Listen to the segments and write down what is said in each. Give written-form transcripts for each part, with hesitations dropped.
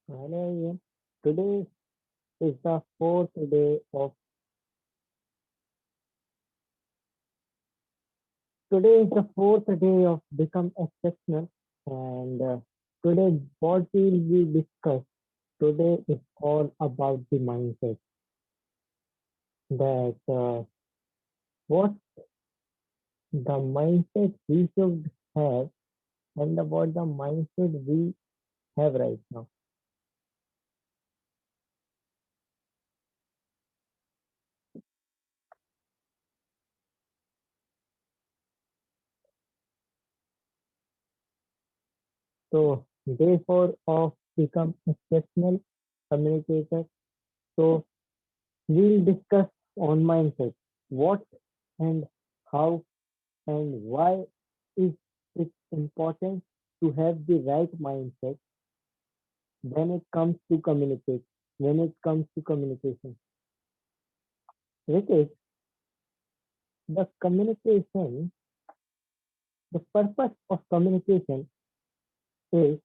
Hello everyone. Today is the fourth day of today is the fourth day of Become Exceptional, and today what will we discuss today is all about the mindset that what the mindset we should have and what the mindset we have right now. So day four of Become Exceptional Communicator. So we'll discuss on mindset. What and how and why is it important to have the right mindset when it comes to communicate, when it comes to communication. Ritesh, the communication, the purpose of communication is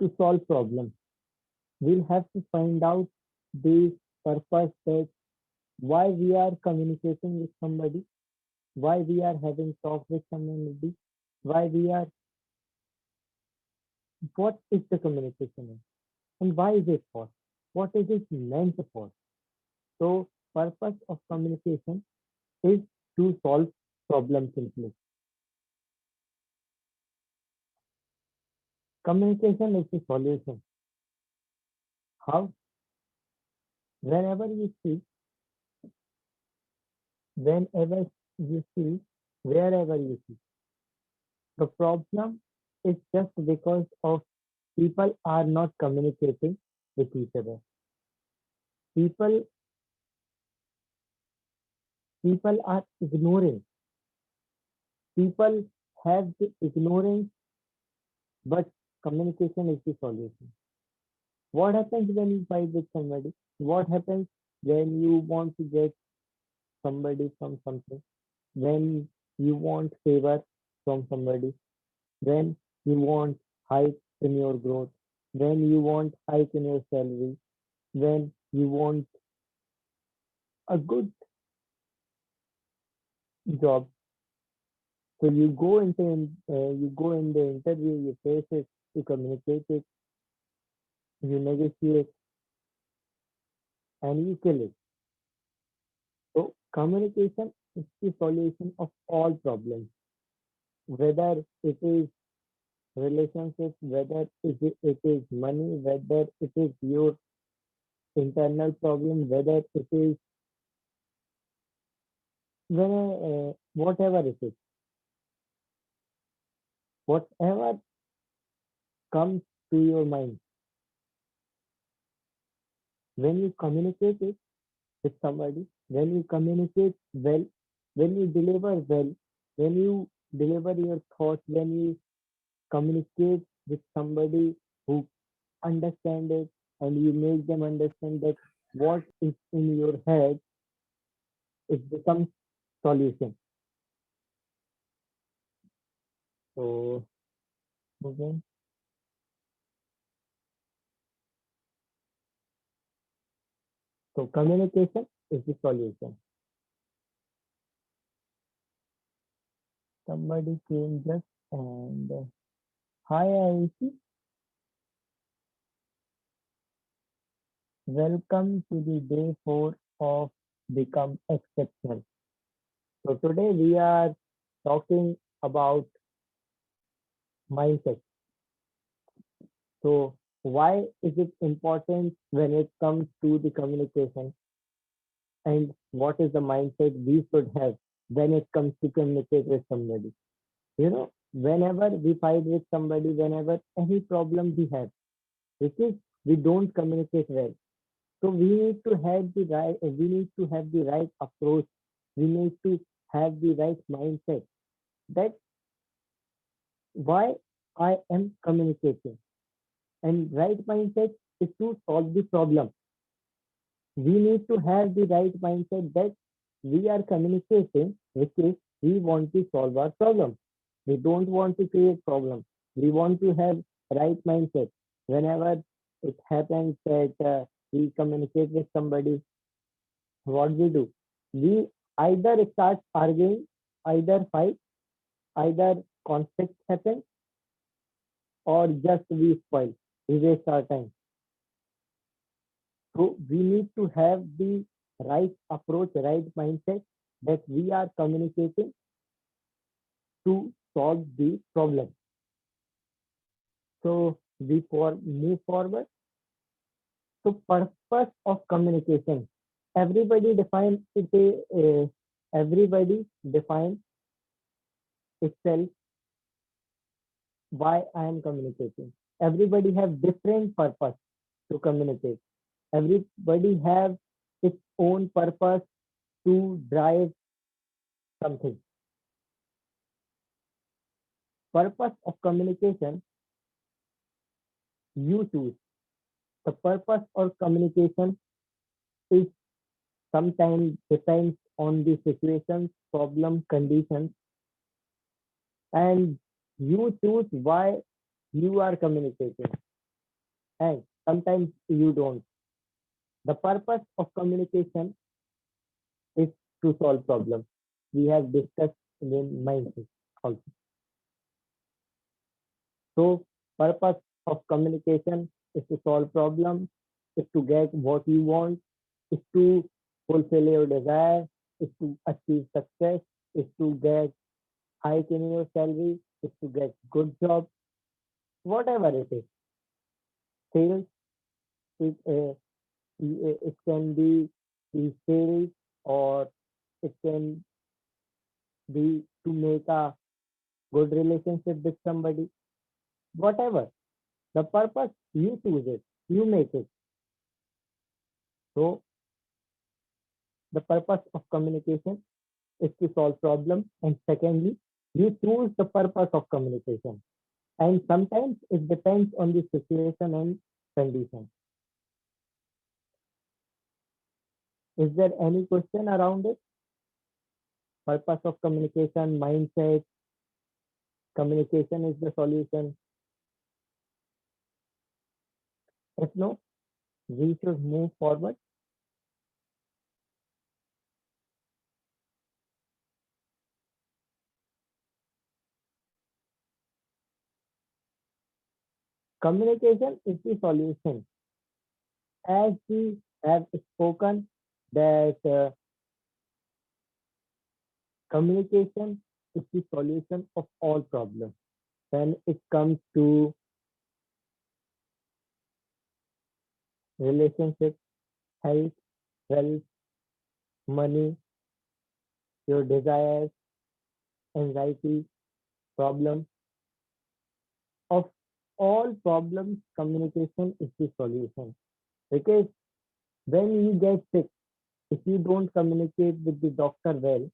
to solve problems. We'll have to find out the purpose that why we are communicating with somebody, why we are having talk with somebody, why we are, what is the communication and why is it for? What is it meant for? So purpose of communication is to solve problems simply. Communication is the solution. How? Whenever you see, whenever you see, wherever you see, the problem is just because of people are not communicating with each other. People people are ignoring. People have the ignorance, but communication is the solution. What happens when you fight with somebody? What happens when you want to get somebody from something? When you want favor from somebody? When you want hike in your growth? When you want hike in your salary? When you want a good job? So you go in the interview, you face it, you communicate it, you negotiate, and you kill it. So communication is the solution of all problems, whether it is relationships, whether it is money, whether it is your internal problem, whether it is whatever it is, whatever comes to your mind, when you communicate it with somebody, when you communicate well, when you deliver well, when you deliver your thoughts, when you communicate with somebody who understand it and you make them understand that what is in your head, it becomes solution. So again, so communication is the solution. Somebody came just and hi Aishi, welcome to the day four of Become Exceptional. So today we are talking about mindset. So why is it important when it comes to the communication and what is the mindset we should have when it comes to communicate with somebody? Whenever we fight with somebody, whenever any problem we have, which is we don't communicate well. So we need to have the right approach. We need to have the right mindset that why I am communicating. And right mindset is to solve the problem. We need to have the right mindset that we are communicating, which is we want to solve our problem. We don't want to create problem. We want to have right mindset. Whenever it happens that we communicate with somebody, what we do? We either start arguing, either fight, either conflict happens, or just we spoil, we waste our time. So we need to have the right approach, right mindset that we are communicating to solve the problem. So we move forward. So purpose of communication. Everybody define it. Everybody define itself why I am communicating. Everybody have different purpose to communicate. Everybody have its own purpose to drive something. Purpose of communication, you choose. The purpose of communication is sometimes depends on the situation, problem, conditions, and you choose why you are communicating. And sometimes you don't. The purpose of communication is to solve problems. We have discussed in mindset also. So purpose of communication is to solve problems, is to get what you want, is to fulfill your desire, is to achieve success, is to get hike in your salary, is to get good job, whatever it is. Sales, it can be the sales, or it can be to make a good relationship with somebody, whatever. The purpose, you choose it, you make it. So the purpose of communication is to solve problems. And secondly, you choose the purpose of communication. And sometimes it depends on the situation and condition. Is there any question around it? Purpose of communication, mindset, communication is the solution. If no, we should move forward. Communication is the solution. As we have spoken that communication is the solution of all problems. When it comes to relationship, health, wealth, money, your desires, anxiety, problems, of all problems, communication is the solution. Because when you get sick, if you don't communicate with the doctor well,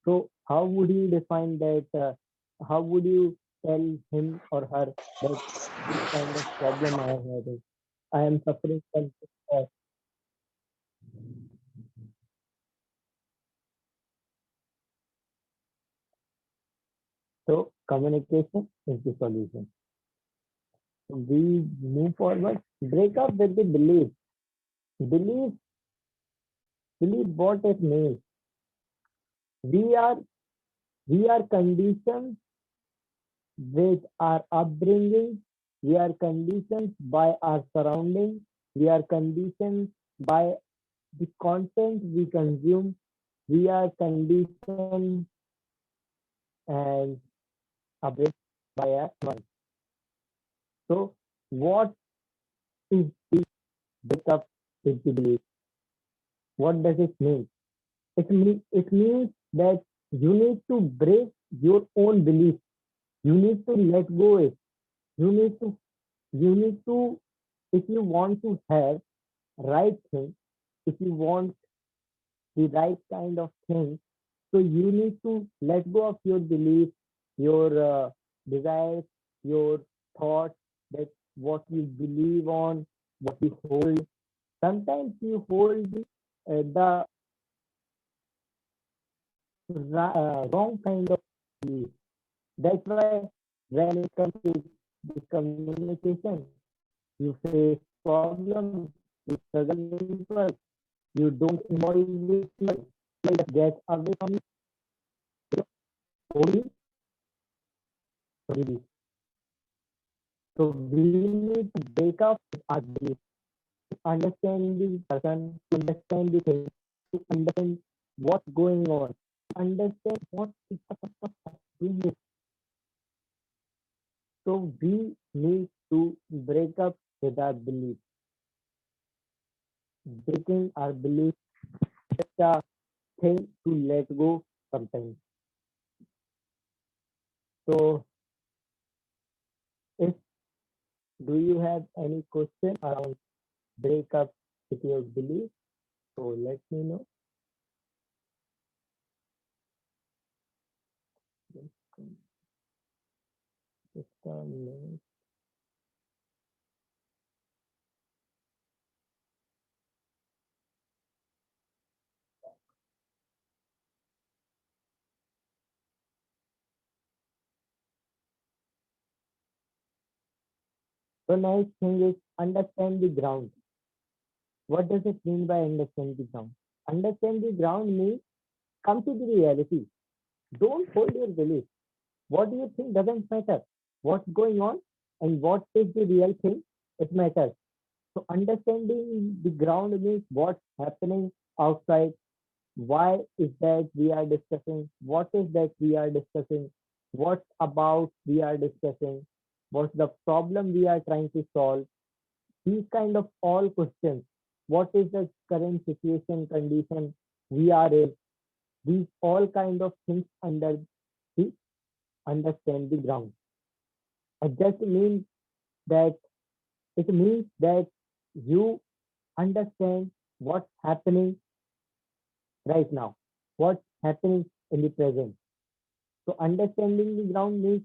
so how would you define that? How would you tell him or her that this kind of problem I am having? I am suffering from this. So communication is the solution. We move forward. Break up with the belief. Belief, believe what it means. We are we are conditioned with our upbringing. We are conditioned by our surroundings. We are conditioned by the content we consume. We are conditioned and upbringed by our mind. So, what is the breakup with the belief? What does it mean? It means that you need to break your own belief. You need to let go it. You need to you need to, if you want to have right thing, if you want the right kind of thing, so you need to let go of your belief, your desires, your thoughts, that what you believe on, what you hold. Sometimes you hold the wrong kind of belief. That's why when it comes to the communication, you face problems, you struggle with people, you don't involve with people, people just get away from you. Only really. So we need to break up with our beliefs, understand the person, to understand the thing, to understand what's going on, understand what is the purpose of doing it. So we need to break up with our beliefs. Breaking our beliefs is a thing to let go sometimes. So if do you have any question around break up with your beliefs? So let me know. Just a minute. The nice thing is understand the ground. What does it mean by understand the ground? Understand the ground means come to the reality. Don't hold your belief. What do you think doesn't matter. What's going on and what is the real thing? It matters. So understanding the ground means what's happening outside. Why is that we are discussing? What is that we are discussing? What about we are discussing? What's the problem we are trying to solve? These kind of all questions. What is the current situation, condition we are in? These all kind of things under the understand the ground. It just means that it means that you understand what's happening right now, what's happening in the present. So understanding the ground means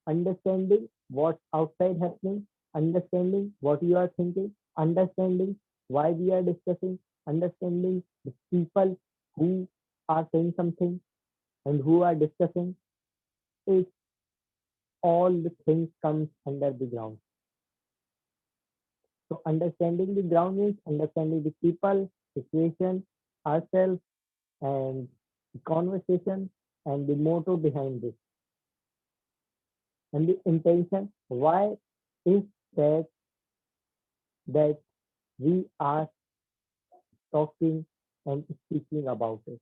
understanding what's outside happening, understanding what you are thinking, understanding why we are discussing, understanding the people who are saying something and who are discussing. It all the things comes under the ground. So understanding the ground means understanding the people, situation, ourselves, and the conversation and the motto behind this and the intention. Why is that that we are talking and speaking about it?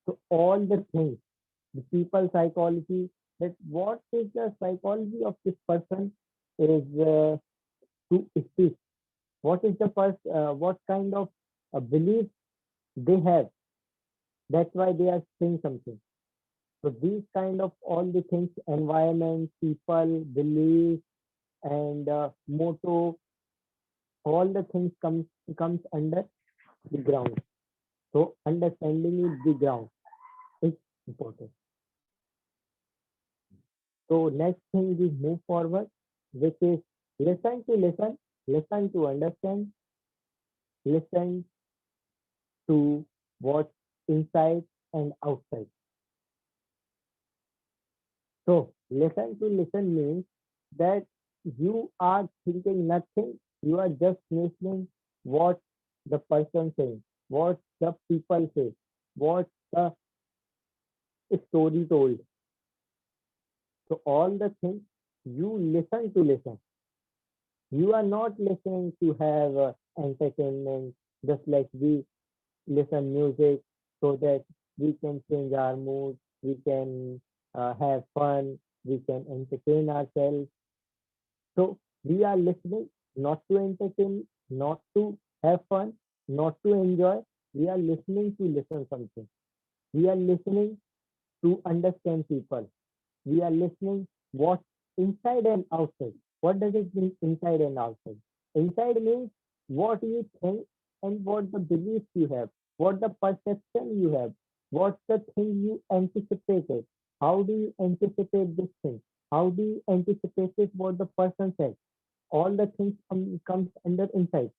So all the things, the people psychology, that what is the psychology of this person is to speak. What is the first? What kind of belief they have? That's why they are saying something. So these kind of all the things, environment, people, belief, and motto, all the things comes under the ground. So understanding is the ground is important. So next thing we move forward, which is listen to understand, listen to what's inside and outside. So listen means that you are thinking nothing, you are just listening what the person saying, what the people say, what the story told. So all the things you listen to listen. You are not listening to have entertainment, just like we listen music so that we can change our mood, we can have fun, we can entertain ourselves. So we are listening not to entertain, not to have fun, not to enjoy. We are listening to listen something. We are listening to understand people. We are listening what inside and outside. What does it mean inside and outside? Inside means what you think and what the beliefs you have, what the perception you have, what's the thing you anticipated. How do you anticipate this thing? How do you anticipate it what the person said? All the things comes under inside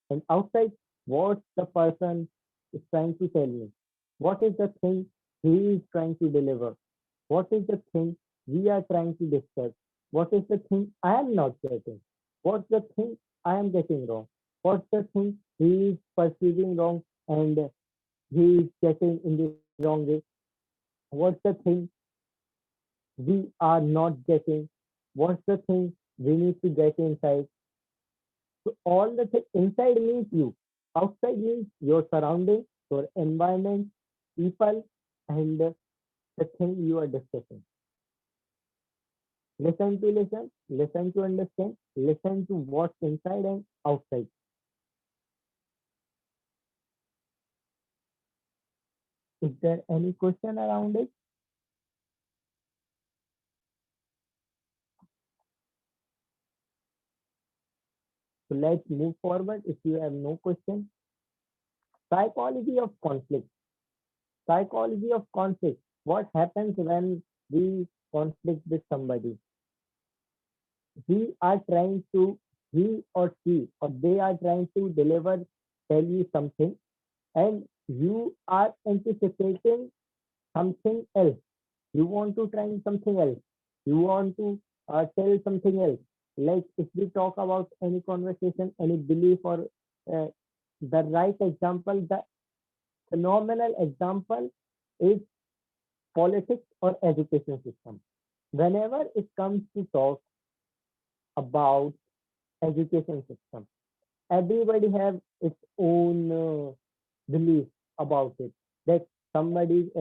and outside what the person is trying to tell me, what is the thing he is trying to deliver, what is the thing we are trying to discuss what is the thing I am not getting, what's the thing I am getting wrong, what's the thing he is perceiving wrong and he is getting in the wrong way, what's the thing we are not getting, what's the thing we need to get inside. So all the thing inside means you, outside means your surrounding, your environment, people, and the thing you are discussing. Listen to understand, listen to what's inside and outside. Is there any question around it? So let's move forward. If you have no question, psychology of conflict. Psychology of conflict. What happens when we conflict with somebody? We are trying to, he or she, or they are trying to deliver, tell you something, and you are anticipating something else. You want to try something else. You want to tell something else. Like if we talk about any conversation, any belief, or uh, the right example, the phenomenal example is politics or education system. Whenever it comes to talk about education system, everybody have its own belief about it. That somebody,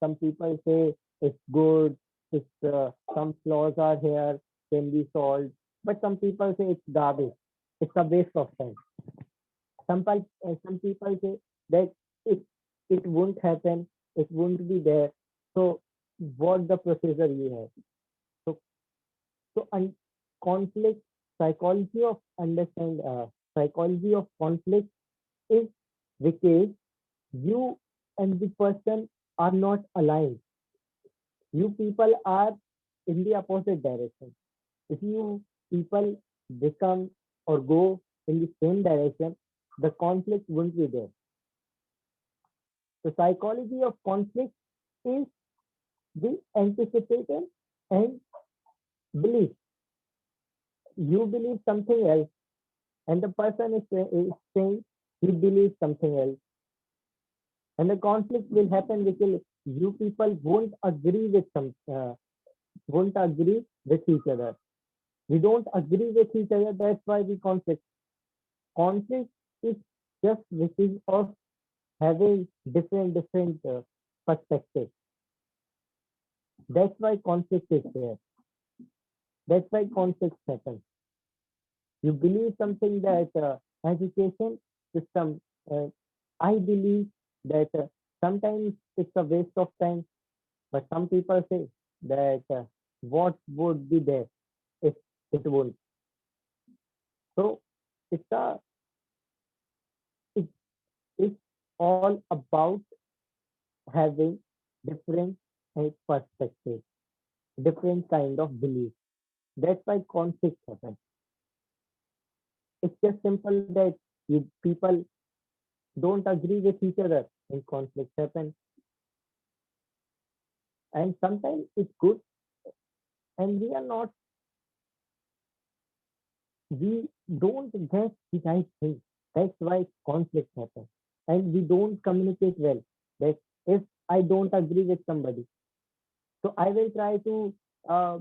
some people say it's good, it's some flaws are here, can be solved, but some people say it's garbage, it's a waste of time. Some people say that it it won't happen, it won't be there. So what the procedure you have? So conflict, psychology of understand, psychology of conflict is because you and the person are not aligned. You people are in the opposite direction. If you people become or go in the same direction, the conflict won't be there. The psychology of conflict is the anticipation and belief. You believe something else, and the person is saying he believes something else, and the conflict will happen because you people won't agree with each other. We don't agree with each other. That's why we conflict. Conflict is just because of having different perspectives. That's why conflict is there. That's why conflicts happen. You believe something that education system. Uh, I believe that sometimes it's a waste of time, but some people say that what would be there if it won't. So it's a it, it's all about having different perspectives, different kind of beliefs. That's why conflicts happen. It's just simple that you people don't agree with each other and conflicts happen. And sometimes it's good and we are not, we don't get the right thing. That's why conflicts happen. And we don't communicate well. That if I don't agree with somebody, so I will try to uh,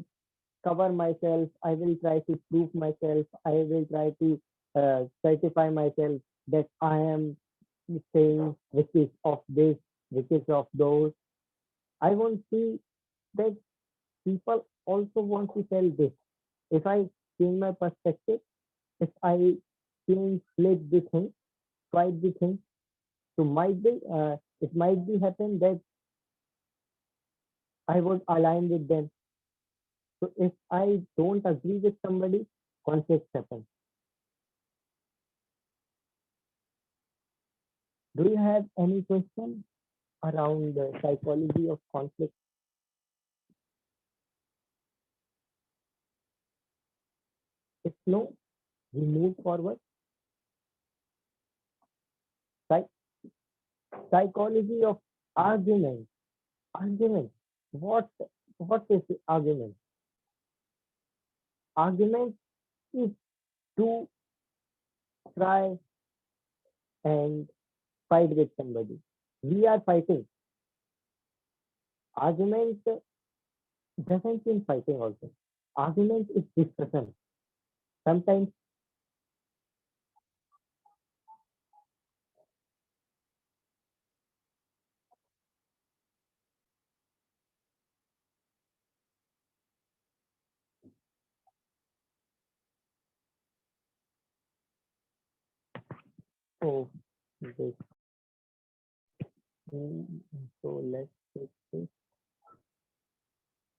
cover myself. I will try to prove myself. I will try to certify myself that I am saying which is of this, which is of those. I won't see that people also want to tell this. If I change my perspective, if I change, flip the thing, swipe the thing, so it might be happen that I would align with them. So if I don't agree with somebody, conflicts happen. Do you have any question around the psychology of conflict? If no, we move forward. Psych- Psychology of argument. Argument. What? what is the argument? Argument is to try and fight with somebody. We are fighting. Argument doesn't mean fighting also. Argument is discussion. Sometimes, oh, this, so let's take this.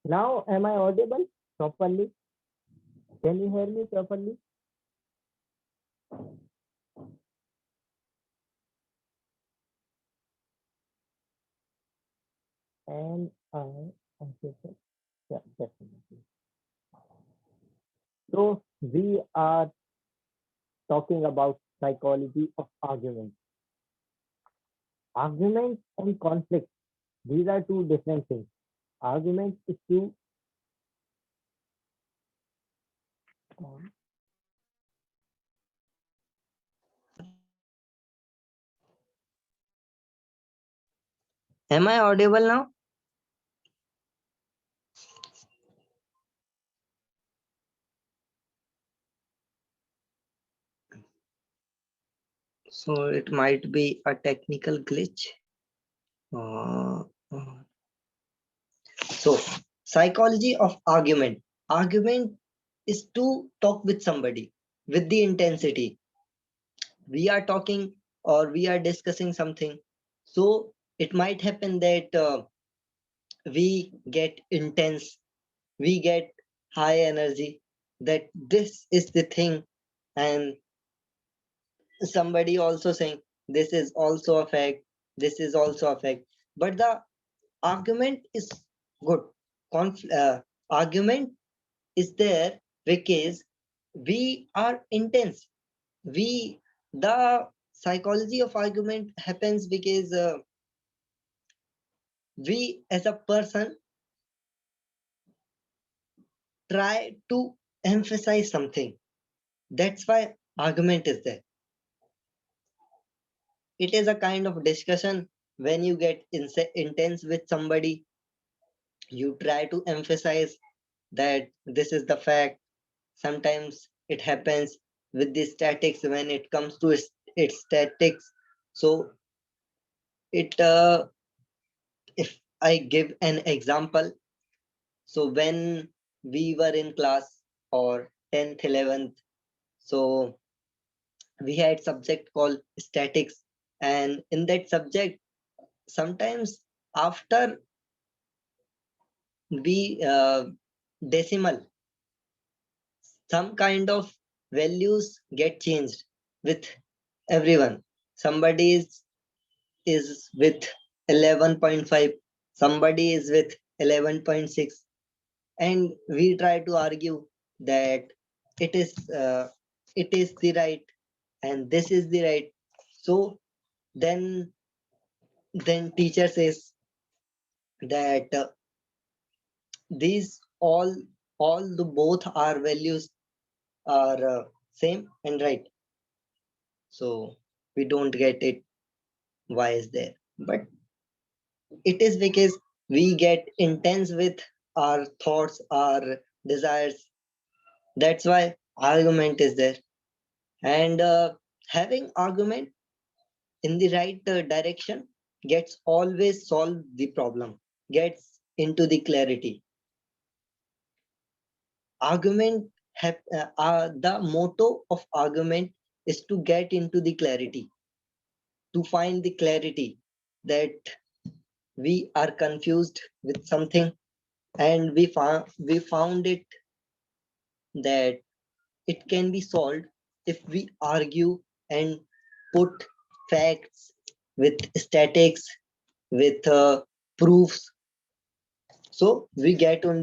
Now, am I audible properly? Can you hear me properly? And okay, sir. Yeah, definitely. So we are talking about psychology of argument. Argument and conflict. These are two different things. Argument is to um, Am I audible now? So it might be a technical glitch. Uh, uh, so psychology of argument. Argument is to talk with somebody with the intensity. We are talking or we are discussing something. So it might happen that we get intense, we get high energy, that this is the thing, and somebody also saying this is also a fact, this is also a fact. But the argument is good. Argument is there because we are intense. We the psychology of argument happens because we as a person try to emphasize something. That's why argument is there. It is a kind of discussion. When you get intense with somebody, you try to emphasize that this is the fact. Sometimes it happens with the statics. When it comes to its statics, so it if I give an example, so when we were in class or 10th 11th, so we had subject called statics, and in that subject sometimes after we decimal, some kind of values get changed with everyone. Somebody is with 11.5, somebody is with 11.6, and we try to argue that it is uh, it is the right and this is the right. So then teacher says that these all the both our values are same and right. So we don't get it, why is there? But it is because we get intense with our thoughts, our desires. That's why argument is there. And having argument in the right direction gets always solve the problem, gets into the clarity. Argument the motto of argument is to get into the clarity, to find the clarity that we are confused with something, and we found it that it can be solved if we argue and put facts with statics, with proofs. So we get to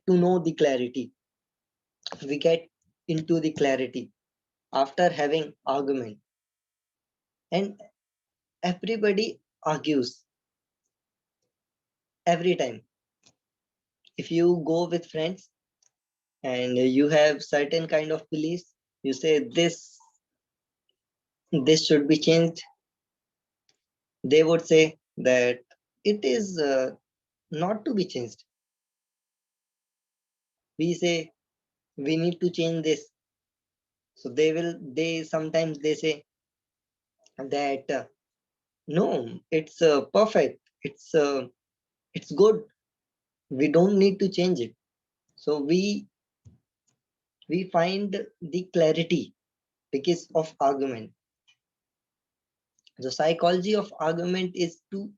know the clarity, we get into the clarity after having argument. And everybody argues every time. if you go with friends and you have certain kind of beliefs, you say this should be changed, they would say that it is not to be changed. We say we need to change this, so they sometimes they say that no, it's perfect, it's good, we don't need to change it. So we find the clarity because of argument. The psychology of argument is to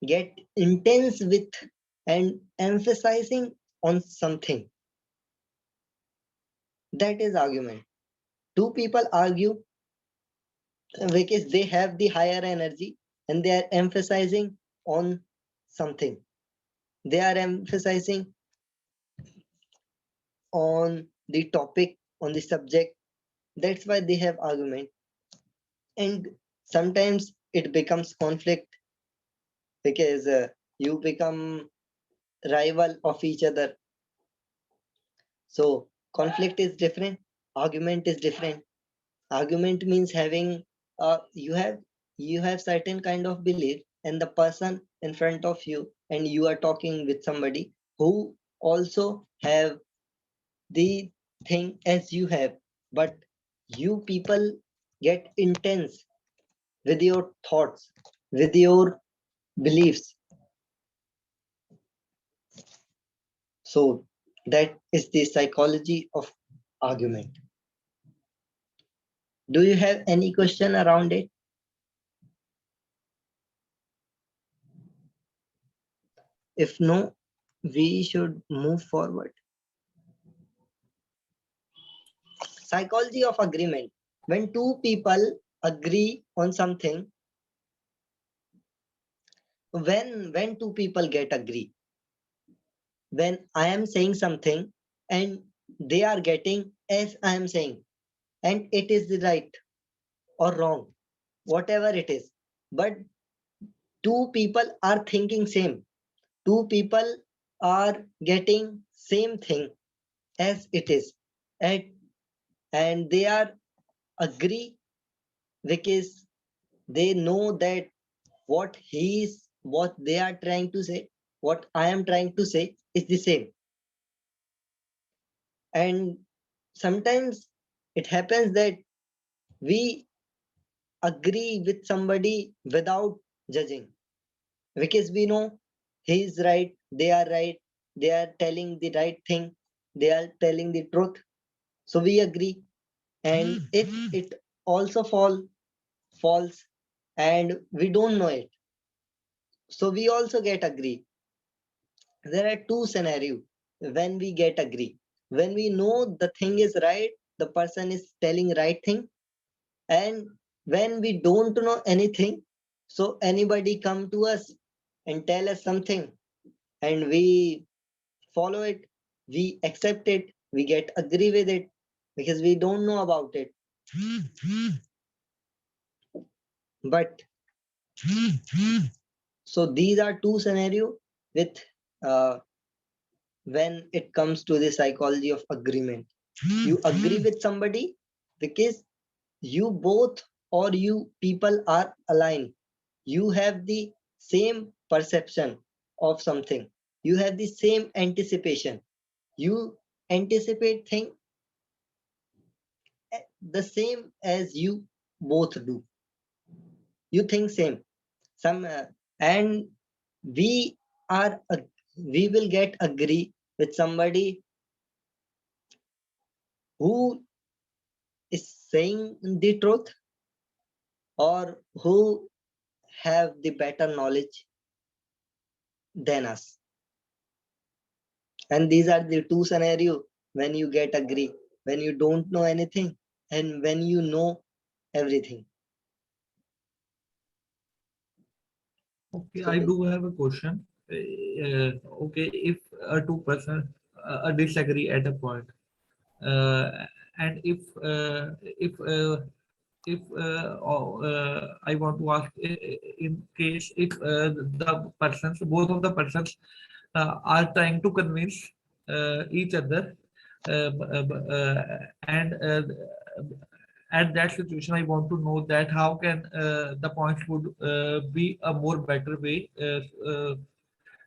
get intense with and emphasizing on something. That is argument. Two people argue because they have the higher energy and they are emphasizing on something. They are emphasizing on the topic, on the subject. That's why they have argument. And sometimes it becomes conflict because you become rival of each other. So conflict is different, argument is different. Argument means having you have certain kind of belief and the person in front of you and you are talking with somebody who also have the thing as you have, but you people get intense with your thoughts, with your beliefs. So that is the psychology of argument. Do you have any question around it? If no, we should move forward. Psychology of agreement. When two people agree on something, when two people get agree, when I am saying something and they are getting as I am saying, and it is the right or wrong, whatever it is, but two people are thinking same, two people are getting same thing as it is, and they are agree because they know that what they are trying to say, what I am trying to say is the same. And sometimes it happens that we agree with somebody without judging because we know he is right, they are right, they are telling the right thing, they are telling the truth, so we agree. And if it also false and we don't know it, so we also get agree. There are two scenarios when we get agree. When we know the thing is right, the person is telling right thing, and when we don't know anything, so anybody come to us and tell us something and we follow it, we accept it, we get agree with it because we don't know about it. But so these are two scenario with uh, when it comes to the psychology of agreement. You agree with somebody because you both or you people are aligned, you have the same perception of something, you have the same anticipation, you anticipate thing the same as you both do, you think same some and we are we will get agree with somebody who is saying the truth or who have the better knowledge than us. And these are the two scenarios when you get agree, when you don't know anything and when you know everything. Okay, I So do have a question. Okay, if two person disagree at a point, uh, and if I want to ask in case if the persons both of the persons are trying to convince each other, and at that situation, I want to know that how can the points would be a more better way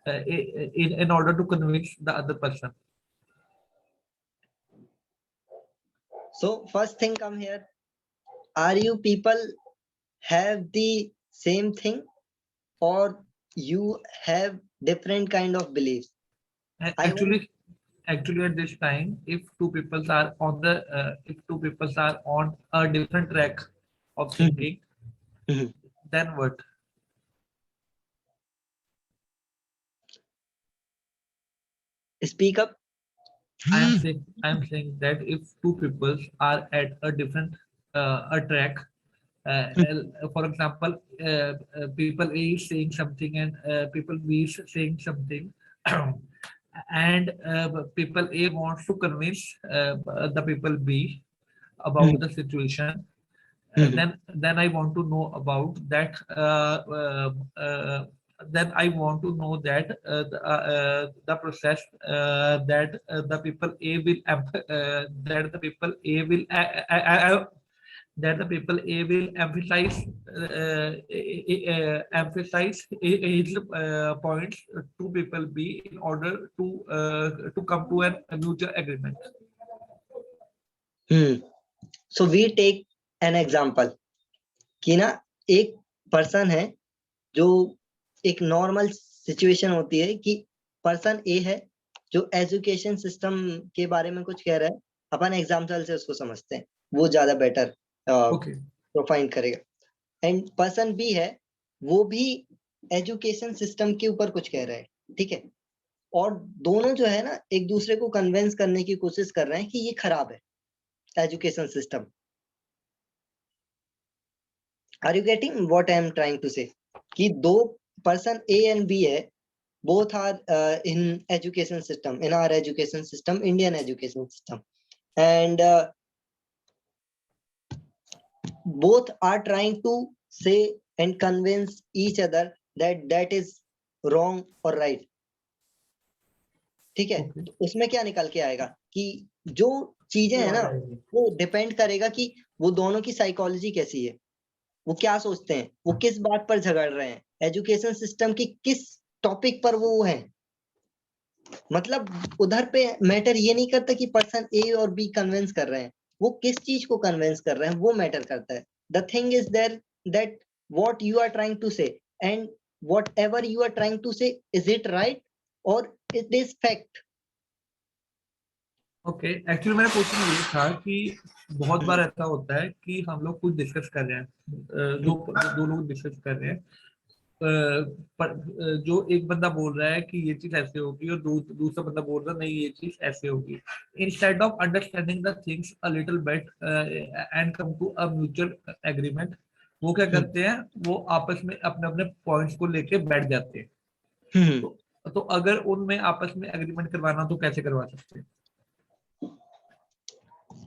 in order to convince the other person. So first thing come here, are you people have the same thing, or you have different kind of beliefs? I want. Actually, at this time, if two people are on the if two people are on a different track of thinking, then what? Speak up. I am saying that if two people are at a different a track, for example, people A is saying something and people B is saying something, and people A wants to convince the people B about the situation. Then I want to know about that. Then I want to know that the process that the people A will that the people A will that the people A will emphasize his points to people B in order to come to a mutual agreement. So we take an example कि ना एक person है जो एक normal situation होती है कि person ए है जो एजुकेशन सिस्टम के बारे में कुछ कह रहा है, अपन एग्जाम्पल से उसको समझते हैं, वो ज्यादा बेटर प्रोफाइल करेगा. एंड पर्सन बी है, वो भी एजुकेशन सिस्टम के ऊपर कुछ कह रहा है, ठीक है, और दोनों जो है ना एक दूसरे को कन्विंस करने की कोशिश कर रहे हैं कि ये खराब है education system. Are you getting what I am trying to say? कि दो पर्सन ए एंड बी है, both are in education system, in our education system, Indian education system, and both are trying to say and convince each other that that is wrong or right. ठीक है, तो उसमें क्या निकल के आएगा कि जो चीजें है ना वो डिपेंड करेगा कि वो दोनों की साइकोलॉजी कैसी है, वो क्या सोचते हैं, वो किस बात पर झगड़ रहे हैं, एजुकेशन सिस्टम की किस टॉपिक पर वो है. मतलब उधर पे मैटर ये नहीं करता कि पर्सन ए और बी कन्विंस कर रहे हैं, वो किस चीज को कन्विंस कर रहे हैं वो मैटर करता है. The thing is there that what you are trying to say and whatever you are trying to say, is it right or it is fact. Okay, actually मेरा क्वेश्चन ये था कि बहुत बार ऐसा होता है कि हम लोग कुछ डिस्कस कर रहे हैं, दो लोग डिस्कस कर रहे हैं, पर जो एक बंदा बोल रहा है कि ये चीज ऐसे होगी और दूसरा बंदा बोल रहा है नहीं ये चीज ऐसे होगी. Instead of understanding the things a little bit and come to a mutual agreement, वो क्या करते हैं, वो आपस में अपने अपने पॉइंट्स को लेके बैठ जाते हैं. तो अगर उनमें आपस में एग्रीमेंट करवाना तो कैसे करवा सकते हैं?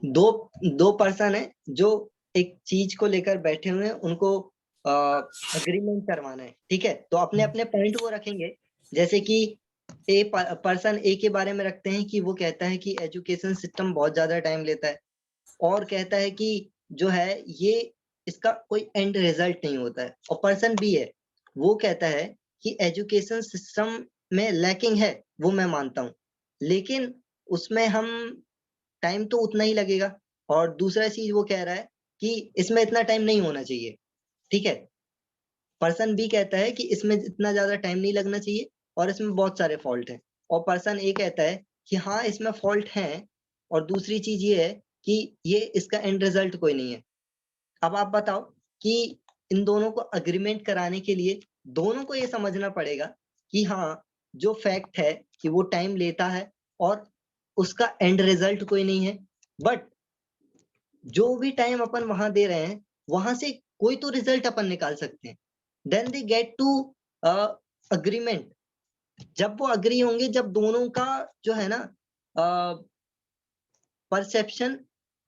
दो पर्सन है जो एक चीज को लेकर बैठे हुए हैं, उनको अग्रीमेंट करवाना है, ठीक है, तो अपने अपने पॉइंट वो रखेंगे. जैसे कि ए पर्सन ए के बारे में रखते हैं कि वो कहता है कि एजुकेशन सिस्टम बहुत ज्यादा टाइम लेता है, और कहता है कि जो है ये इसका कोई एंड रिजल्ट नहीं होता है. और पर्सन बी है, वो कहता है कि एजुकेशन सिस्टम में लैकिंग है, वो मैं मानता हूँ, लेकिन उसमें हम टाइम तो उतना ही लगेगा. और दूसरा चीज वो कह रहा है कि इसमें इतना टाइम नहीं होना चाहिए, ठीक है. पर्सन बी कहता है कि इसमें इतना ज्यादा टाइम नहीं लगना चाहिए और इसमें बहुत सारे फॉल्ट हैं. और पर्सन ए कहता है कि हाँ इसमें फॉल्ट हैं, और दूसरी चीज ये है कि ये इसका एंड रिजल्ट कोई नहीं है. अब आप बताओ कि इन दोनों को अग्रीमेंट कराने के लिए दोनों को ये समझना पड़ेगा कि हाँ जो फैक्ट है कि वो टाइम लेता है और उसका एंड रिजल्ट कोई नहीं है, बट जो भी टाइम अपन वहां दे रहे हैं वहां से कोई तो रिजल्ट अपन निकाल सकते हैं. Then they get to agreement. जब वो अग्री होंगे, जब दोनों का जो है ना परसेप्शन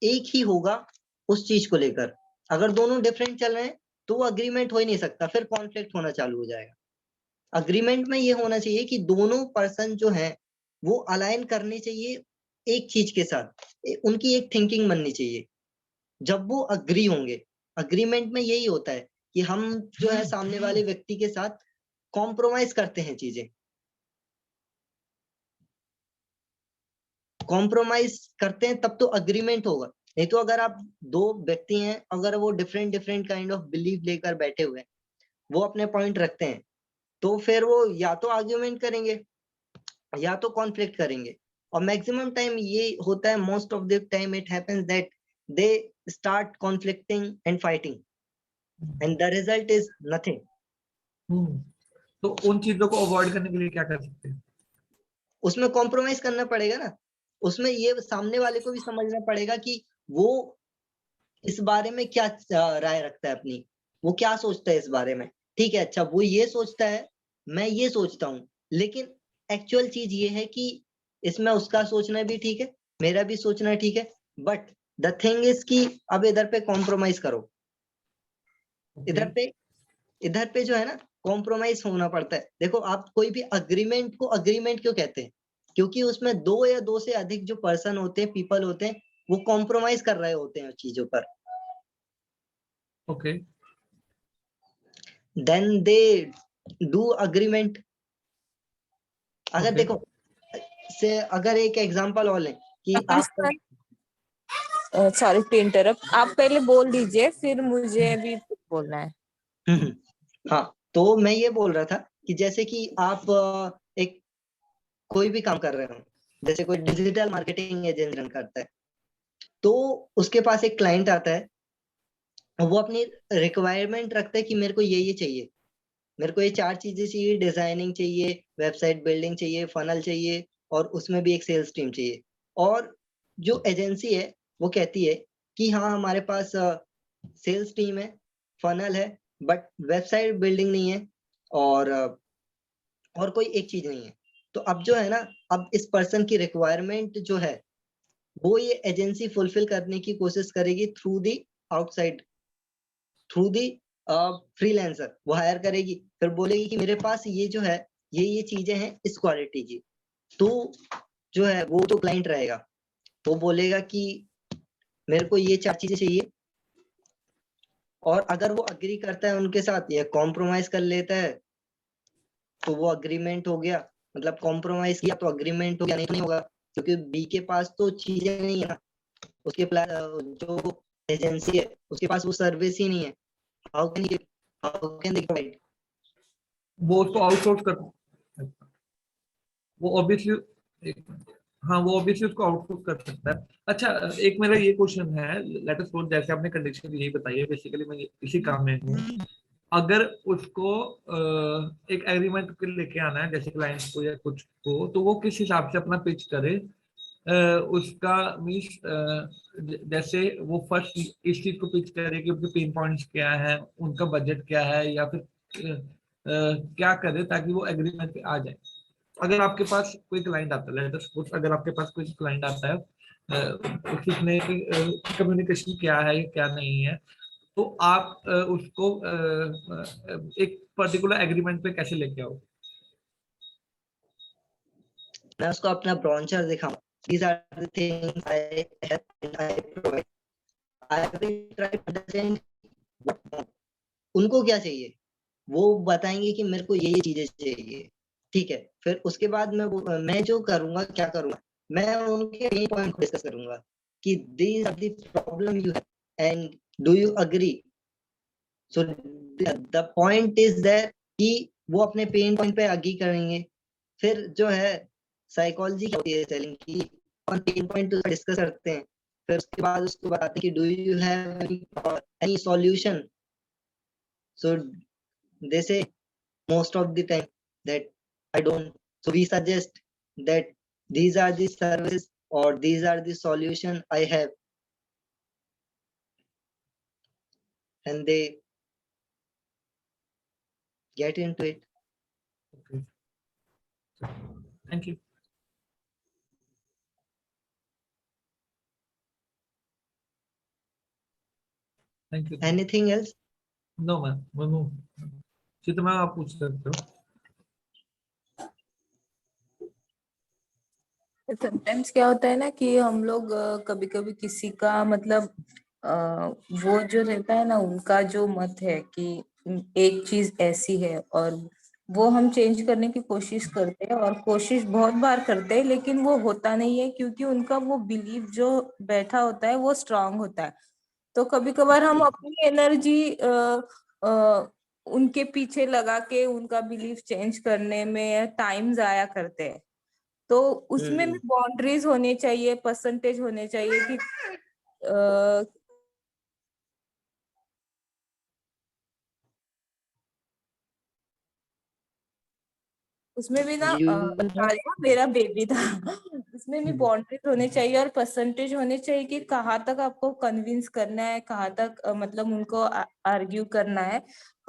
एक ही होगा उस चीज को लेकर. अगर दोनों डिफरेंट चल रहे हैं तो वो अग्रीमेंट हो ही नहीं सकता, फिर कॉन्फ्लिक्ट होना चालू हो जाएगा. अग्रीमेंट में ये होना चाहिए कि दोनों पर्सन जो है वो अलाइन करने चाहिए एक चीज के साथ, उनकी एक थिंकिंग बननी चाहिए जब वो अग्री होंगे। अग्रीमेंट में यही होता है कि हम जो है सामने वाले व्यक्ति के साथ कॉम्प्रोमाइज करते हैं चीजें, कॉम्प्रोमाइज करते हैं तब तो अग्रीमेंट होगा। नहीं तो अगर आप दो व्यक्ति हैं, अगर वो different different kind of belief लेकर बैठे हुए हैं, वो अपने पॉइंट रखते हैं, तो फिर वो या तो आर्ग्यूमेंट करेंगे या तो कॉन्फ्लिक्ट करेंगे। और मैक्सिमम टाइम ये होता है, most of the time it happens that they start conflicting and fighting and the result is nothing. तो उन चीजों को अवॉइड करने के लिए क्या कर सकते हैं? उसमें कॉम्प्रोमाइज करना पड़ेगा ना, उसमें ये सामने वाले को भी समझना पड़ेगा कि वो इस बारे में क्या राय रखता है अपनी, वो क्या सोचता है इस बारे में। ठीक है, अच्छा वो ये सोचता है, मैं ये सोचता हूँ, लेकिन एक्चुअल चीज ये है कि इसमें उसका सोचना भी ठीक है, मेरा भी सोचना ठीक है, बट द थिंग इज कि अब इधर पे कॉम्प्रोमाइज करो। इधर पे इधर पे जो है ना कॉम्प्रोमाइज होना पड़ता है। देखो, आप कोई भी अग्रीमेंट को अग्रीमेंट क्यों कहते हैं? क्योंकि उसमें दो या दो से अधिक जो पर्सन होते हैं, पीपल होते हैं, वो कॉम्प्रोमाइज कर रहे होते हैं उस चीजों पर। Okay. Then they do agreement. अगर ओके। देखो से अगर एक एग्जांपल और लें कि आप सॉरी टू इंटरप्ट, आप पहले बोल दीजिए फिर मुझे भी कुछ बोलना है। हाँ, तो मैं ये बोल रहा था कि जैसे कि आप एक कोई भी काम कर रहे हो, जैसे कोई डिजिटल मार्केटिंग एजेंसी रन करता है, तो उसके पास एक क्लाइंट आता है, वो अपनी रिक्वायरमेंट रखता है कि मेरे को ये चाहिए, मेरे को ये चार चीजें चाहिए, डिजाइनिंग चाहिए, वेबसाइट बिल्डिंग चाहिए, फनल चाहिए, और उसमें भी एक सेल्स टीम चाहिए। और जो एजेंसी है वो कहती है कि हाँ हमारे पास सेल्स टीम है, फनल है, बट वेबसाइट बिल्डिंग नहीं है, और और कोई एक चीज नहीं है। तो अब जो है ना, अब इस पर्सन की रिक्वायरमेंट जो है वो ये एजेंसी फुलफिल करने की कोशिश करेगी through the outside, through the freelancer. वो हायर करेगी, फिर बोलेगी कि मेरे पास ये जो है ये चीजें हैं इस क्वालिटी की। तो जो है वो तो क्लाइंट रहेगा, वो बोलेगा कि मेरे को ये चार चीजें चाहिए, और अगर वो अग्री करता है उनके साथ या कॉम्प्रोमाइज कर लेता है तो वो अग्रीमेंट हो गया। मतलब कॉम्प्रोमाइज किया तो अग्रीमेंट हो गया, नहीं तो नहीं होगा, क्योंकि बी के पास तो चीजें नहीं है ना, उसके जो एजेंसी है उसके पास वो सर्विस ही नहीं है। How can they provide? वो उसको आउटसोर्स कर, वो ऑब्वियसली, हाँ वो ऑब्वियसली उसको आउटसोर्स कर सकता है। अच्छा, एक मेरा ये क्वेश्चन है, लेट अस सपोज जैसे आपने कंडीशन यही बताई है, बेसिकली मैं इसी काम में हूँ। अगर उसको एक एग्रीमेंट के लेके आना है, जैसे क्लाइंट को या कुछ को, तो वो किस हिसाब से अपना पिच करे, उसका मीन्स जैसे वो फर्स्ट इस चीज को पिच करे कि उनके पेन पॉइंट्स क्या है, उनका बजट क्या है, या फिर क्या करे ताकि वो एग्रीमेंट पे आ जाए। अगर आपके पास कोई क्लाइंट आता है, लेट अस सपोज अगर आपके पास कोई क्लाइंट आता है, उसने कम्युनिकेशन क्या है क्या नहीं है, तो आप उसको एक पर्टिकुलर एग्रीमेंट पे कैसे लेके आओ? मैं उसको अपना ब्रोचर दिखाऊं, these are the things I have and I provide. I will try to understand what उनको क्या चाहिए, वो बताएंगे कि मेरे को ये चीजें चाहिए। ठीक है, फिर उसके बाद मैं जो करूंगा, क्या करूंगा, मैं उनके मेन पॉइंट को डिस्कस करूंगा कि these are the problem you have and do you agree? So the point is that कि वो अपने पेन पॉइंट पे अग्री करेंगे। फिर जो है साइकोलॉजी क्या होती है सेलिंग की, अपन पेन पॉइंट डिस्कस करते हैं, फिर उसके बाद उसको बताते हैं कि do you have any solution. So they say most of the time that I don't. So we suggest that these are the services or these are the solution I have, and they get into it. Okay. Thank you. Thank you. Anything else? No, man. No. जी तो मैं आप पूछ सकते हो। Sometimes क्या होता है ना कि हम लोग कभी कभी किसी का मतलब वो जो रहता है ना, उनका जो मत है कि एक चीज ऐसी है, और वो हम चेंज करने की कोशिश करते हैं, और कोशिश बहुत बार करते हैं, लेकिन वो होता नहीं है, क्योंकि उनका वो बिलीव जो बैठा होता है वो स्ट्रांग होता है। तो कभी कभार हम अपनी एनर्जी उनके पीछे लगा के उनका बिलीफ चेंज करने में टाइम जाया करते हैं। तो उसमें भी बाउंड्रीज होनी चाहिए, परसेंटेज होने चाहिए कि अ, उसमें भी ना you know मेरा बेबी था। उसमें भी बाउंड्रीज होने चाहिए और परसेंटेज होने चाहिए कि कहाँ तक आपको कन्विंस करना है, कहाँ तक मतलब उनको आर्ग्यू करना है,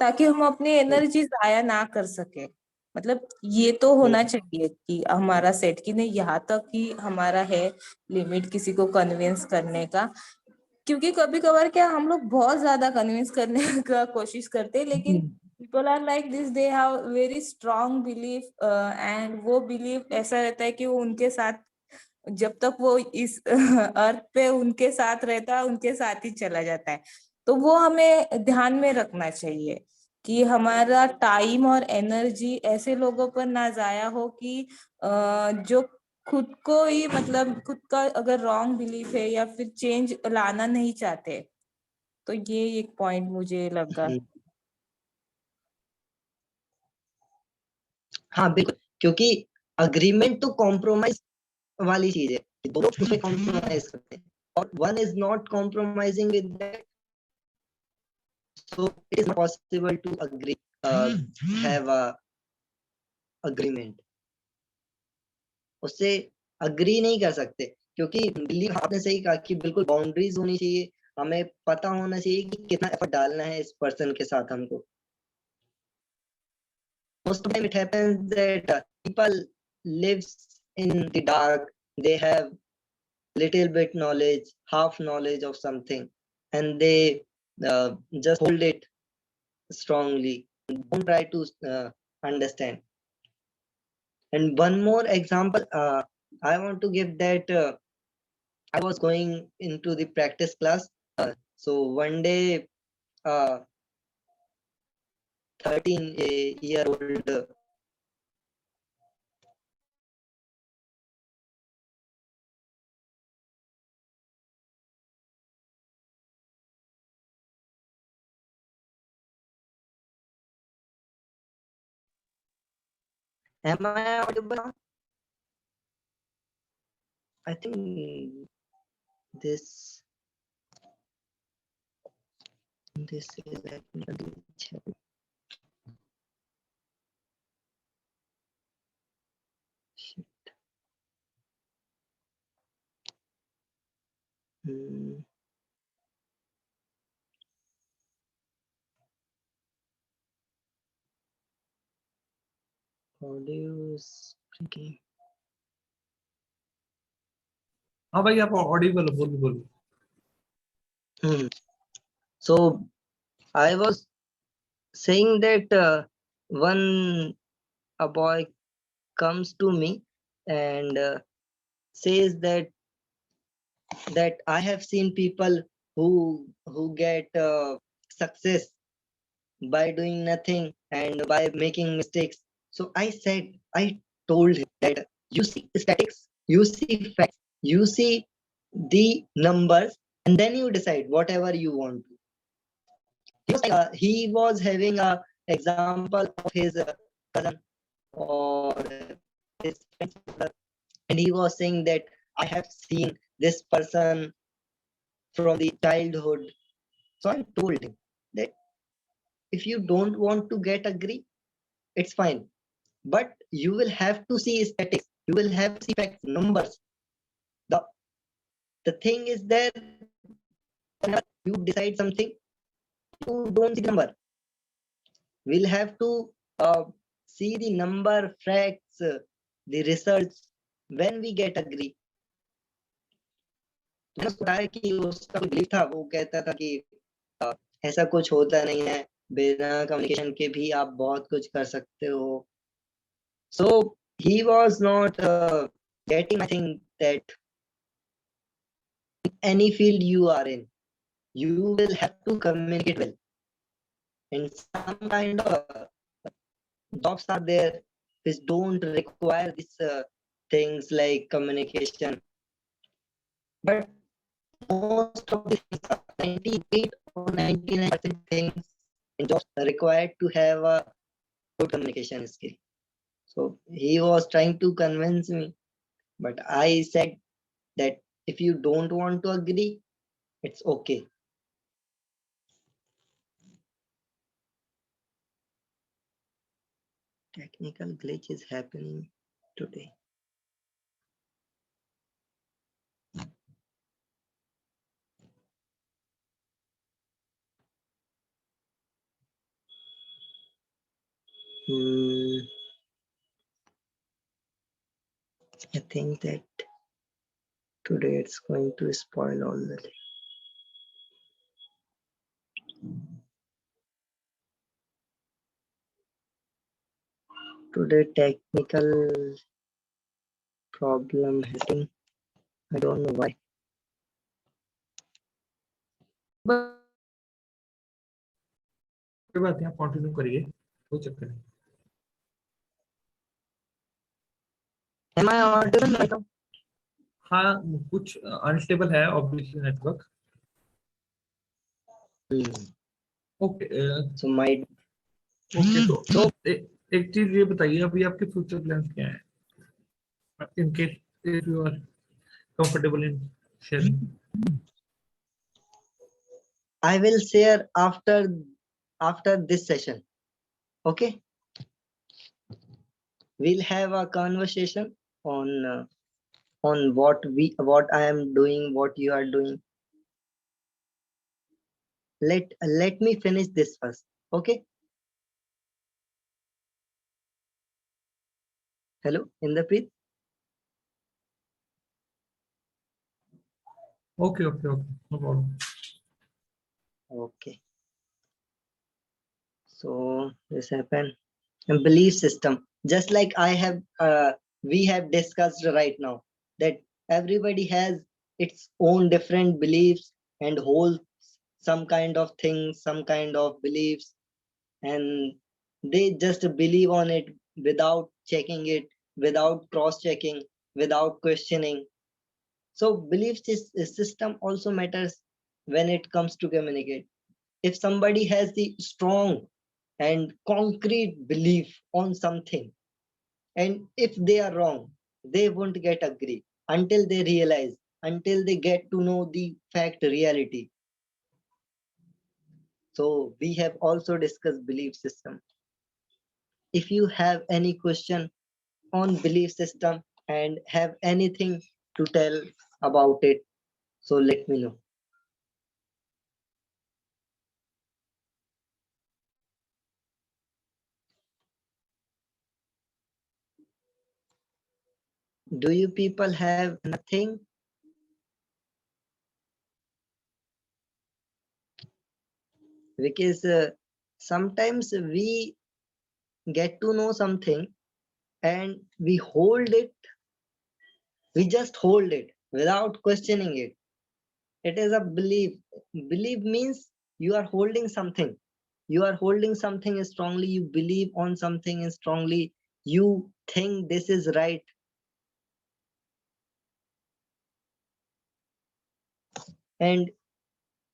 ताकि हम अपनी एनर्जी जाया ना कर सके। मतलब ये तो होना चाहिए कि हमारा सेट की नहीं, यहाँ तक ही हमारा है लिमिट किसी को कन्विंस करने का। क्योंकि कभी कभार क्या हम लोग बहुत ज्यादा कन्विंस करने का कोशिश करते हैं, लेकिन people are like this, they have very strong belief, and वो बिलीफ ऐसा रहता है कि वो उनके साथ जब तक वो इस अर्थ पे उनके साथ रहता है, उनके साथ ही चला जाता है। तो वो हमें ध्यान में रखना चाहिए कि हमारा टाइम और एनर्जी ऐसे लोगों पर ना जाया हो कि जो खुद को ही मतलब खुद का अगर रॉन्ग बिलीफ है या फिर चेंज लाना नहीं चाहते। तो ये एक पॉइंट मुझे लगा। हाँ बिल्कुल, क्योंकि अग्रीमेंट तो कॉम्प्रोमाइज वाली चीज है, दो लोग उसमें कॉम्प्रोमाइज करते हैं और one is not compromising with that, so it is possible to agree, have a agreement. उससे अग्री नहीं कर सकते, क्योंकि बिलीव, आपने सही कहा कि बिल्कुल बाउंड्रीज होनी चाहिए, हमें पता होना चाहिए कि कितना एफर्ट डालना है इस पर्सन के साथ हमको। Most of the time it happens that people lives in the dark, they have little bit knowledge, half knowledge of something, and they just hold it strongly, don't try to understand. And one more example I want to give, that I was going into the practice class, so one day 13-year old am I audible now? I think this this is actually Hmm. Audio is breaking. हाँ भाई, आप Audible हो, बोलो बोलो। So I was saying that one a boy comes to me and says that I have seen people who get success by doing nothing and by making mistakes. So I told him that you see statistics, you see facts, you see the numbers, and then you decide whatever you want. He was having a example of his cousin or his friend's brother, and he was saying that I have seen this person from the childhood. So I told him that if you don't want to get agree, it's fine, but you will have to see statistics, you will have to see facts, numbers. The thing is that whenever you decide something, you don't see the number. We'll have to see the number, facts, the results when we get agree. मैंने उसको बताया कि उसका कोई belief था, वो कहता था कि ऐसा कुछ होता नहीं है, बिना कम्युनिकेशन के भी आप बहुत कुछ कर सकते हो. So he was not getting, I think that in any field you are in, you will have to communicate well. And some kind of jobs are there which don't require these things like communication. But most of the things are 98 or 99% things in jobs are required to have a good communication skill. So he was trying to convince me, but I said that if you don't want to agree, it's okay. Technical glitch is happening today. I think that today it's going to spoil all the thing. Today technical problem happening. I don't know why. कोई बात नहीं, आप continue करिए, कोई चक्कर नहीं। Am I audible right now? हाँ, कुछ अनस्टेबल है obviously network. Okay, So my okay, तो एक चीज ये बताइए, अभी आपके फ्यूचर प्लान्स क्या हैं, in case if you are comfortable in sharing? I will share after this session. Okay, we'll have a conversation on what I am doing, what you are doing. Let me finish this first. Okay. Hello, Inderpreet. Okay, no problem. Okay. So this happened. And belief system, just like we have discussed right now, that everybody has its own different beliefs and holds some kind of things, some kind of beliefs, and they just believe on it without checking it, without cross checking, without questioning. So belief system also matters when it comes to communicate. If somebody has the strong and concrete belief on something, and if they are wrong, they won't get agree until they realize, until they get to know the fact reality. So we have also discussed belief system. If you have any question on belief system and have anything to tell about it, so let me know. Do you people have nothing? Because sometimes we get to know something and we hold it, we just hold it without questioning it. It is a belief. Belief means you are holding something. You are holding something strongly, you believe on something strongly, you think this is right. And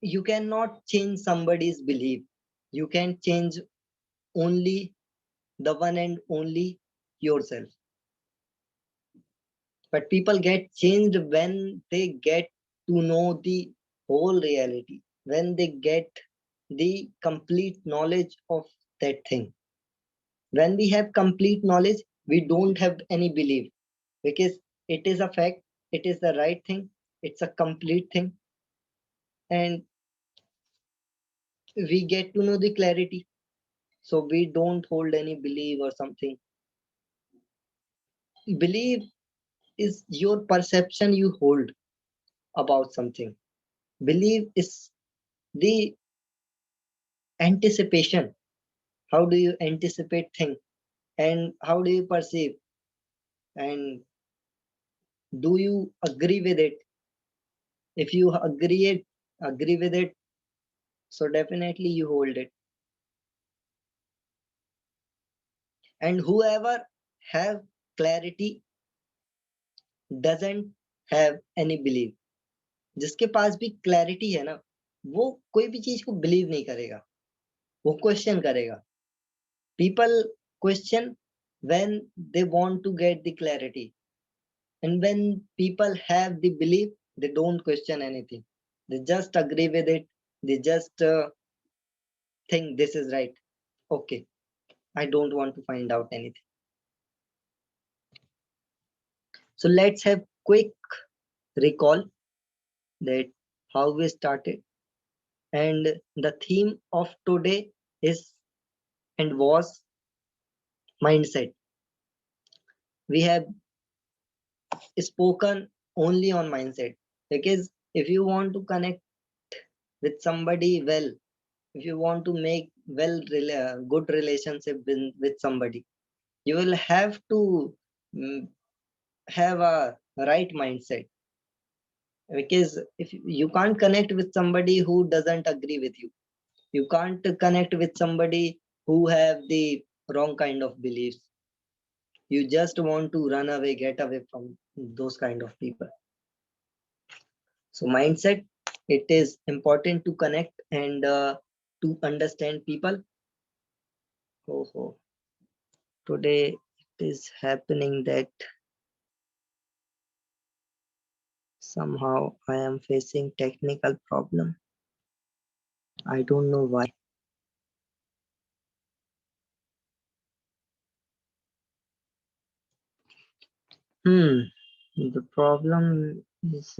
you cannot change somebody's belief. You can change only the one and only yourself. But people get changed when they get to know the whole reality, when they get the complete knowledge of that thing. When we have complete knowledge, we don't have any belief, because it is a fact, it is the right thing, it's a complete thing, and we get to know the clarity. So we don't hold any belief or something. Belief is your perception you hold about something. Belief is the anticipation. How do you anticipate thing, and how do you perceive, and Do you agree with it? If you agree with it, so definitely you hold it. And whoever have clarity doesn't have any belief. जिसके पास भी clarity है ना, वो कोई भी चीज को believe नहीं करेगा, वो क्वेश्चन करेगा. People question when they want to get the clarity, and when people have the belief, they don't question anything. They just agree with it. They just think this is right. Okay, I don't want to find out anything. So let's have quick recall that how we started, and the theme of today is and was mindset. We have spoken only on mindset, because if you want to connect with somebody well, if you want to make good relationship with somebody, you will have to have a right mindset. Because if you can't connect with somebody who doesn't agree with you, you can't connect with somebody who have the wrong kind of beliefs. You just want to run away, get away from those kind of people. So mindset, it is important to connect and to understand people. Oh, today it is happening that somehow I am facing technical problem. I don't know why. The problem is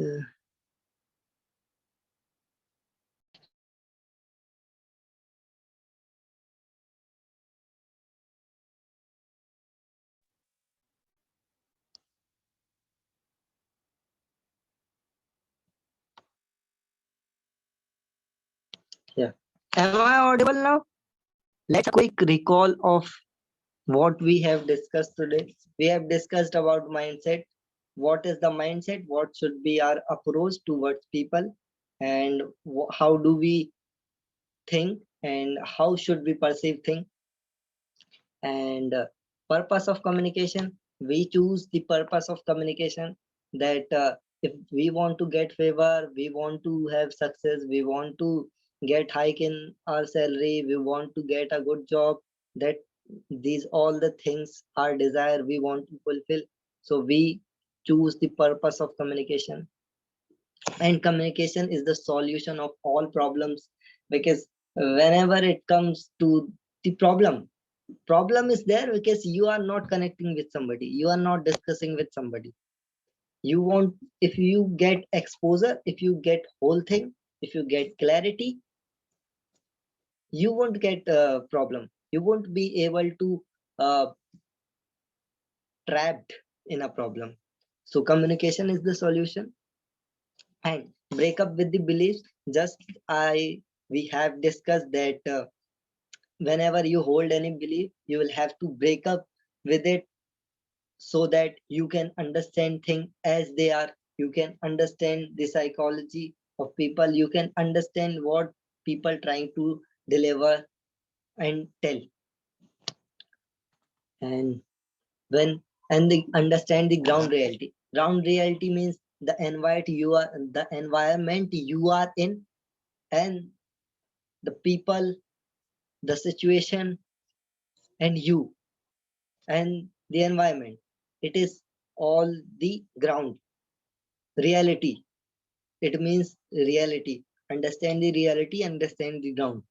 yeah. Am I audible now? Let's quick recall of what we have discussed today. We have discussed about mindset. What is the mindset? What should be our approach towards people? And how do we think? And how should we perceive things? And purpose of communication. We choose the purpose of communication, that if we want to get favor, we want to have success, we want to get hike in our salary, we want to get a good job, that these all the things our desire we want to fulfill. So we choose the purpose of communication. And communication is the solution of all problems, because whenever it comes to the problem is there, because you are not connecting with somebody, you are not discussing with somebody. You want, if you get exposure, if you get whole thing, if you get clarity, you won't get a problem, you won't be able to uh, trapped in a problem. So communication is the solution. And break up with the beliefs, just we have discussed that whenever you hold any belief, you will have to break up with it, so that you can understand things as they are. You can understand the psychology of people, you can understand what people trying to deliver and tell. And when and they understand the ground reality means the environment you are in, and the people, the situation, and you, and the environment, it is all the ground reality. It means reality. Understand the reality, understand the ground.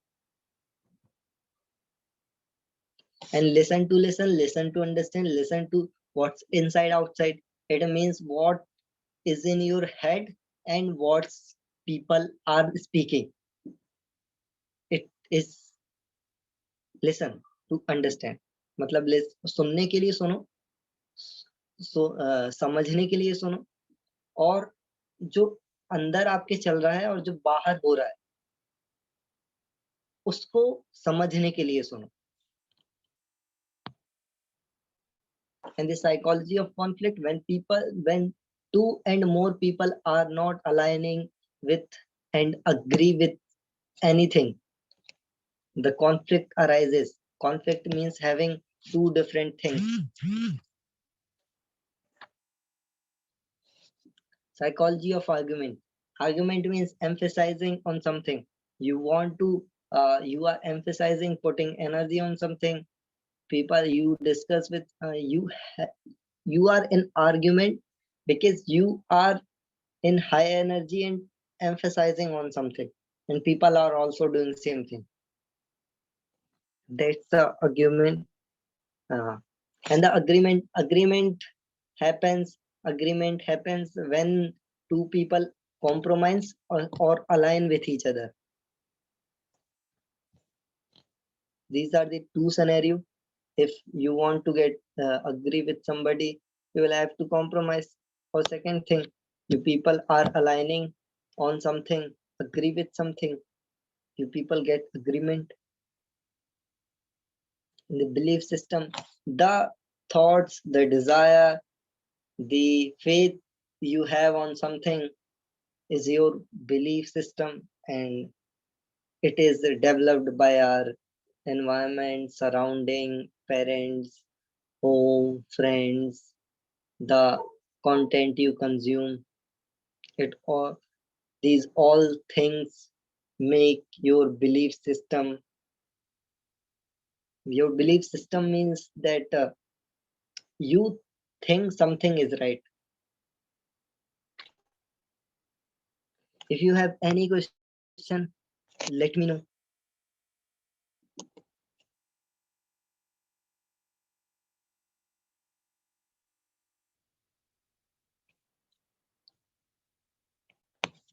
And listen to understand, listen to what's inside, outside. It means what is in your head and what people are speaking. It is listen to understand. मतलब सुनने के लिए सुनो, समझने के लिए सुनो, और जो अंदर आपके चल रहा है और जो बाहर हो रहा है उसको समझने के लिए सुनो. And the psychology of conflict, when two and more people are not aligning with and agree with anything, the conflict arises. Conflict means having two different things. Psychology of argument. Argument means emphasizing on something. You want to, you are emphasizing putting energy on something. People you discuss with, you are in argument because you are in high energy and emphasizing on something, and people are also doing same thing. That's the argument. And the agreement happens when two people compromise or align with each other. These are the two scenarios. If you want to get agree with somebody, you will have to compromise. Or second thing, you people are aligning on something, agree with something, you people get agreement. In the belief system, the thoughts, the desire, the faith you have on something is your belief system, and it is developed by our environment, surrounding, parents, home, friends, the content you consume. It all these all things make your belief system. Your belief system means that you think something is right. If you have any question, let me know.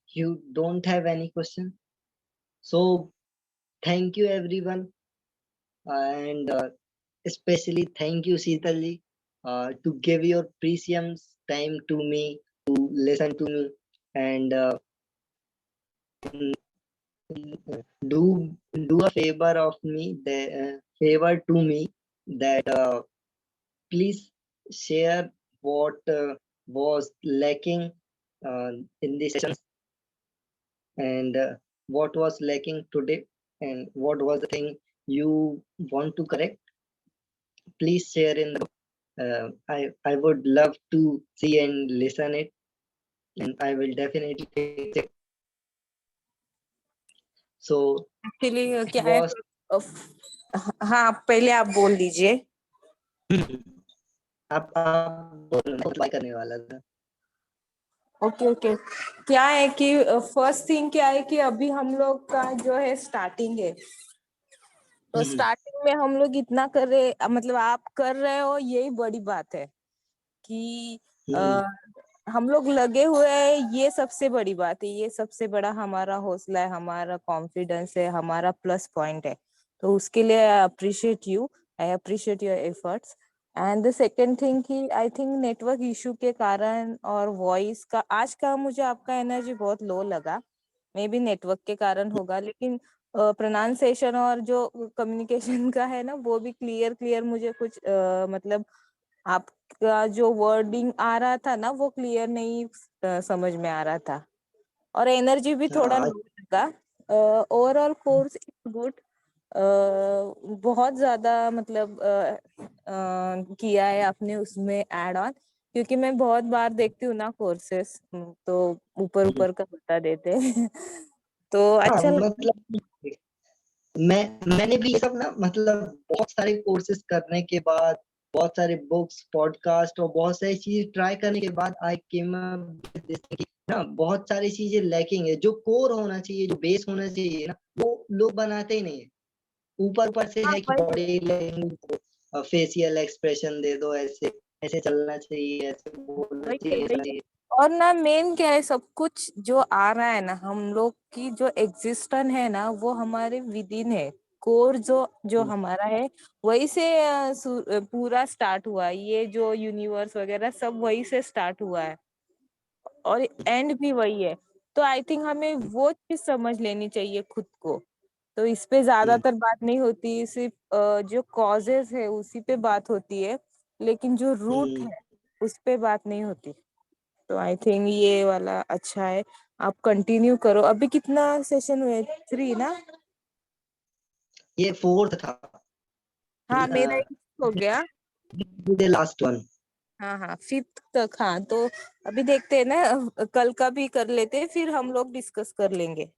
You don't have any question? So thank you everyone, and especially thank you Sheetalji to give your precious time to me, to listen to me, and do do a favor of me, the favor to me, that please share what was lacking in the sessions, and what was lacking today, and what was the thing you want to correct. Please share in the I would love to see and listen it, and I will definitely fix it. So actually it क्या है, was हाँ पहले आप बोल दीजिए. आप बोलो, मैं reply करने वाला था. Okay okay. क्या है कि फर्स्ट थिंग क्या है कि अभी हम लोग का जो है स्टार्टिंग है, तो स्टार्टिंग में हम लोग इतना कर रहे, मतलब आप कर रहे हो, यही बड़ी बात है कि हम लोग लगे हुए हैं, ये सबसे बड़ी बात है, ये सबसे बड़ा हमारा हौसला है, हमारा कॉन्फिडेंस है, हमारा प्लस पॉइंट है. तो उसके लिए I appreciate your efforts. And the second thing कि आई थिंक नेटवर्क इशू के कारण और वॉइस का आज का मुझे आपका एनर्जी बहुत लो लगा. मे बी नेटवर्क के कारण होगा, लेकिन प्रोनाउंसिएशन और जो कम्युनिकेशन का है ना, वो भी क्लियर मुझे कुछ मतलब आपका जो वर्डिंग आ रहा था ना, वो क्लियर नहीं समझ में आ रहा था, और एनर्जी भी थोड़ा लो लगा. Overall course is good. बहुत ज्यादा मतलब किया है आपने उसमें ऐड ऑन, क्योंकि मैं बहुत बार देखती हूँ ना कोर्सेस, तो ऊपर का बता देते हैं. तो अच्छा मतलब मैंने भी ये सब ना, मतलब बहुत सारे कोर्सेस करने के बाद, बहुत सारे बुक्स, पॉडकास्ट और बहुत सारी चीजें ट्राई करने के बाद आई केम ना, बहुत सारी चीजें लैकिंग है. जो कोर होना चाहिए, जो बेस होना चाहिए ना, वो लोग बनाते ही नहीं है. ऊपर से है कि बॉडी लैंग्वेज, फेशियल एक्सप्रेशन दे दो, ऐसे ऐसे चलना चाहिए, ऐसे बोलना चाहिए. और ना मेन क्या है, सब कुछ जो आ रहा है ना, हम लोग की जो एग्जिस्टेंस है ना, वो हमारे विद इन है. कोर जो हमारा है, वही से पूरा स्टार्ट हुआ है. ये जो यूनिवर्स वगैरह सब वही से स्टार्ट हुआ है, और एंड भी वही है. तो आई थिंक हमें वो चीज समझ लेनी चाहिए खुद को. तो इस पे ज्यादातर बात नहीं होती, सिर्फ जो कॉजेज है उसी पे बात होती है, लेकिन जो रूट है उस पे बात नहीं होती. तो आई थिंक ये वाला अच्छा है, आप कंटिन्यू करो। अभी कितना सेशन हुए? 3 ना? ये 4th था। हाँ मेरा 1 हो गया। The last one. हाँ हाँ 5th तक। हाँ तो अभी देखते हैं ना, कल का भी कर लेते हैं, फिर हम लोग डिस्कस कर लेंगे।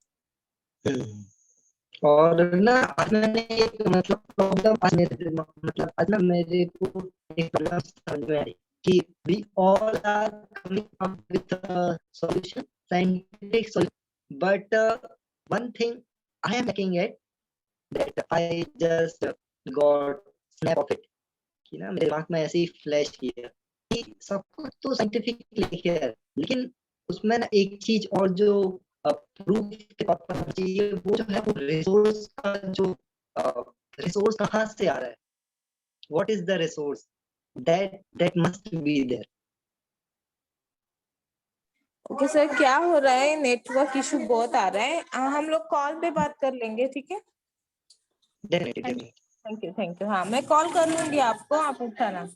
और ना आज मैंने एक मतलब प्रॉब्लम मतलब आज ना मेरे को एक प्रॉब्लम समझ में आई कि we all are coming up with a solution, scientific solution, but one thing I am lacking at that I just got snap of it कि ना मेरे दिमाग में ऐसे ही फ्लैश किया कि सब कुछ तो साइंटिफिक लिखे है, लेकिन उसमें ना एक चीज और जो प्रूफ के तौर पर होना चाहिए, वो जो है वो रिसोर्स का जो रिसोर्स कहाँ से आ रहा है, what is the resource that must be there. Okay sir, क्या हो रहा है? नेटवर्क इशू बहुत आ रहा है। हम लोग कॉल पे बात कर लेंगे, ठीक है? डेफिनेटली। Thank you. हाँ मैं कॉल कर लूंगी आपको, आप उठाना।